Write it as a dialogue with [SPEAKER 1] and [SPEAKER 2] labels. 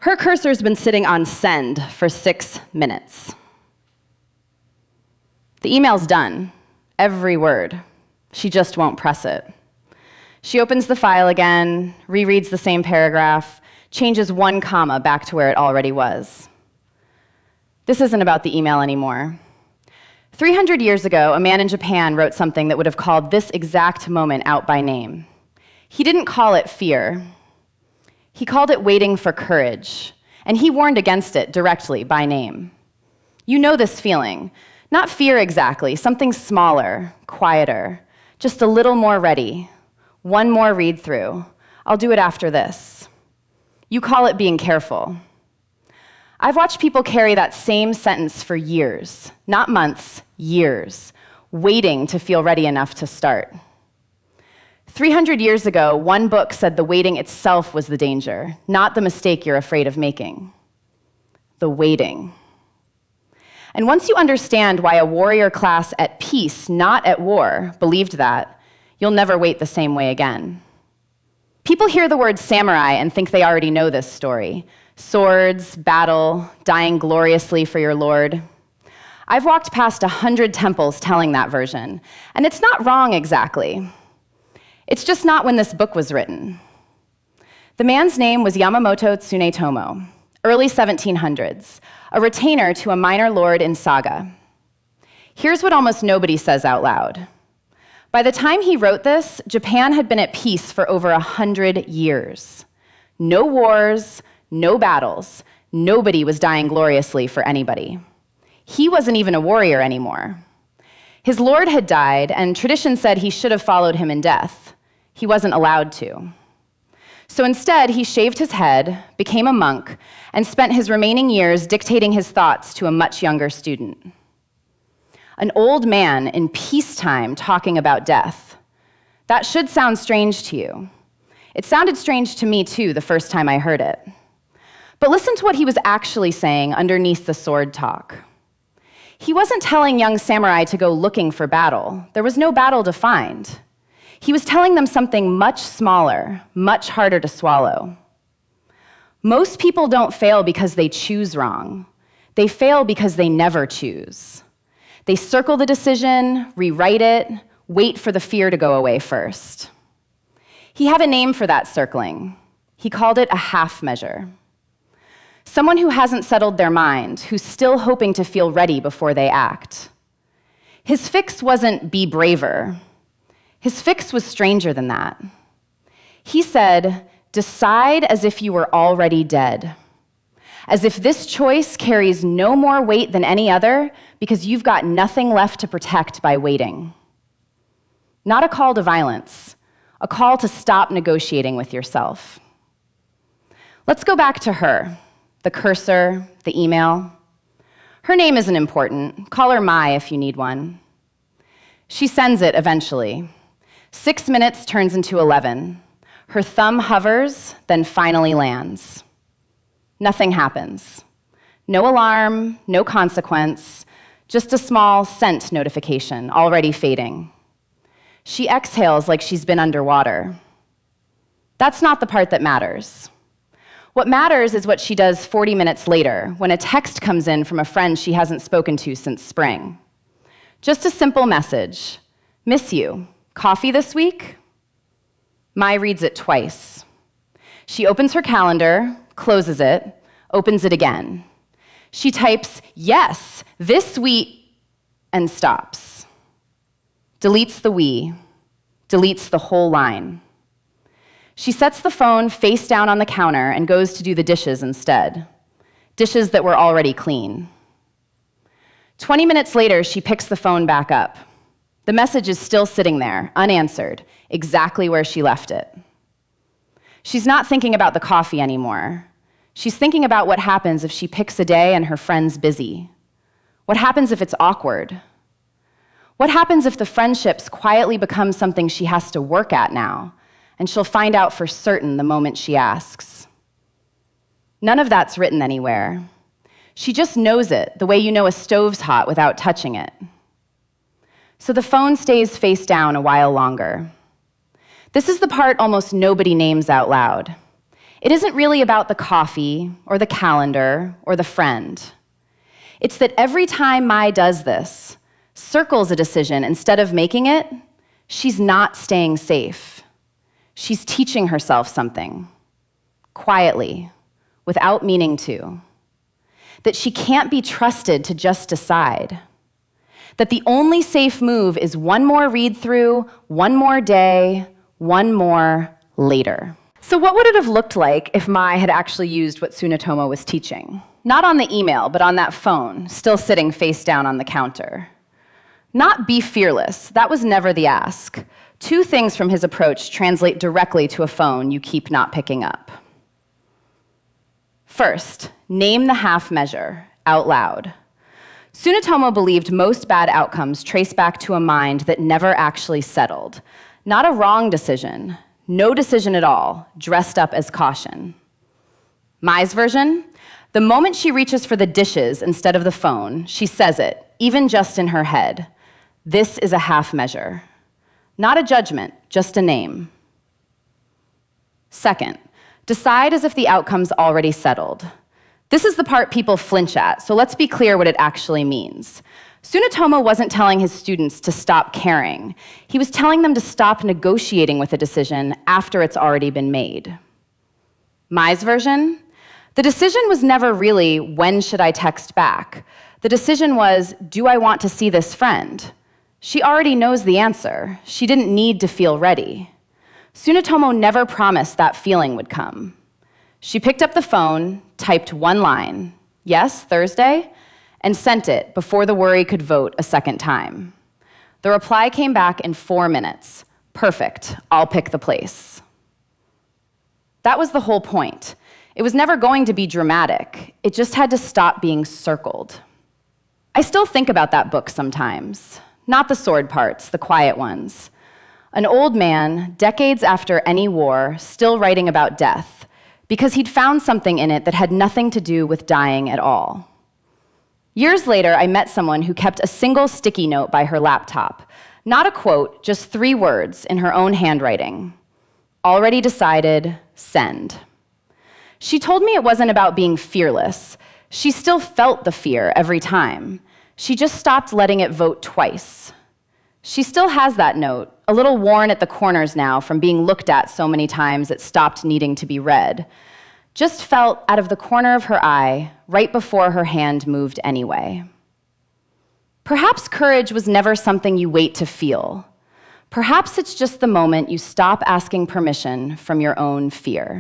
[SPEAKER 1] Her cursor's been sitting on send for 6 minutes. The email's done, every word. She just won't press it. She opens the file again, rereads the same paragraph, changes 1 comma back to where it already was. This isn't about the email anymore. 300 years ago, a man in Japan wrote something that would have called this exact moment out by name. He didn't call it fear. He called it waiting for courage, and he warned against it directly by name. You know this feeling. Not fear exactly, something smaller, quieter, just a little more ready. 1 more read through. I'll do it after this. You call it being careful. I've watched people carry that same sentence for years, not months, years, waiting to feel ready enough to start. 300 years ago, 1 book said the waiting itself was the danger, not the mistake you're afraid of making. The waiting. And once you understand why a warrior class at peace, not at war, believed that, you'll never wait the same way again. People hear the word samurai and think they already know this story. Swords, battle, dying gloriously for your lord. I've walked past 100 temples telling that version, and it's not wrong exactly. It's just not when this book was written. The man's name was Yamamoto Tsunetomo, early 1700s, a retainer to a minor lord in Saga. Here's what almost nobody says out loud. By the time he wrote this, Japan had been at peace for over 100 years. No wars, no battles. Nobody was dying gloriously for anybody. He wasn't even a warrior anymore. His lord had died, and tradition said he should have followed him in death. He wasn't allowed to. So instead, he shaved his head, became a monk, and spent his remaining years dictating his thoughts to a much younger student. An old man in peacetime talking about death. That should sound strange to you. It sounded strange to me, too, the first time I heard it. But listen to what he was actually saying underneath the sword talk. He wasn't telling young samurai to go looking for battle. There was no battle to find. He was telling them something much smaller, much harder to swallow. Most people don't fail because they choose wrong. They fail because they never choose. They circle the decision, rewrite it, wait for the fear to go away first. He had a name for that circling. He called it a half measure. Someone who hasn't settled their mind, who's still hoping to feel ready before they act. His fix wasn't be braver. His fix was stranger than that. He said, decide as if you were already dead. As if this choice carries no more weight than any other because you've got nothing left to protect by waiting. Not a call to violence, a call to stop negotiating with yourself. Let's go back to her, the cursor, the email. Her name isn't important. Call her Mai if you need one. She sends it eventually. 6 minutes turns into 11. Her thumb hovers, then finally lands. Nothing happens. No alarm, no consequence, just a small sent notification, already fading. She exhales like she's been underwater. That's not the part that matters. What matters is what she does 40 minutes later, when a text comes in from a friend she hasn't spoken to since spring. Just a simple message. Miss you. Coffee this week? Mai reads it twice. She opens her calendar, closes it, opens it again. She types, yes, this week, and stops. Deletes the we, deletes the whole line. She sets the phone face down on the counter and goes to do the dishes instead. Dishes that were already clean. 20 minutes later, she picks the phone back up. The message is still sitting there, unanswered, exactly where she left it. She's not thinking about the coffee anymore. She's thinking about what happens if she picks a day and her friend's busy. What happens if it's awkward? What happens if the friendships quietly become something she has to work at now, and she'll find out for certain the moment she asks? None of that's written anywhere. She just knows it, the way you know a stove's hot without touching it. So the phone stays face down a while longer. This is the part almost nobody names out loud. It isn't really about the coffee or the calendar or the friend. It's that every time Mai does this, circles a decision instead of making it, she's not staying safe. She's teaching herself something, quietly, without meaning to. That she can't be trusted to just decide. That the only safe move is one more read-through, one more day, one more later. So what would it have looked like if Mai had actually used what Tsunetomo was teaching? Not on the email, but on that phone, still sitting face down on the counter. Not be fearless, that was never the ask. Two things from his approach translate directly to a phone you keep not picking up. First, name the half measure, out loud. Tsunetomo believed most bad outcomes trace back to a mind that never actually settled. Not a wrong decision, no decision at all, dressed up as caution. Mai's version? The moment she reaches for the dishes instead of the phone, she says it, even just in her head. This is a half measure. Not a judgment, just a name. Second, decide as if the outcome's already settled. This is the part people flinch at, so let's be clear what it actually means. Tsunetomo wasn't telling his students to stop caring. He was telling them to stop negotiating with a decision after it's already been made. Mai's version? The decision was never really, when should I text back? The decision was, do I want to see this friend? She already knows the answer. She didn't need to feel ready. Tsunetomo never promised that feeling would come. She picked up the phone, typed one line, yes, Thursday, and sent it before the worry could vote a second time. The reply came back in 4 minutes. Perfect, I'll pick the place. That was the whole point. It was never going to be dramatic. It just had to stop being circled. I still think about that book sometimes. Not the sword parts, the quiet ones. An old man, decades after any war, still writing about death, because he'd found something in it that had nothing to do with dying at all. Years later, I met someone who kept a single sticky note by her laptop. Not a quote, just 3 words in her own handwriting. Already decided, send. She told me it wasn't about being fearless. She still felt the fear every time. She just stopped letting it vote twice. She still has that note, a little worn at the corners now from being looked at so many times it stopped needing to be read. Just felt out of the corner of her eye, right before her hand moved anyway. Perhaps courage was never something you wait to feel. Perhaps it's just the moment you stop asking permission from your own fear.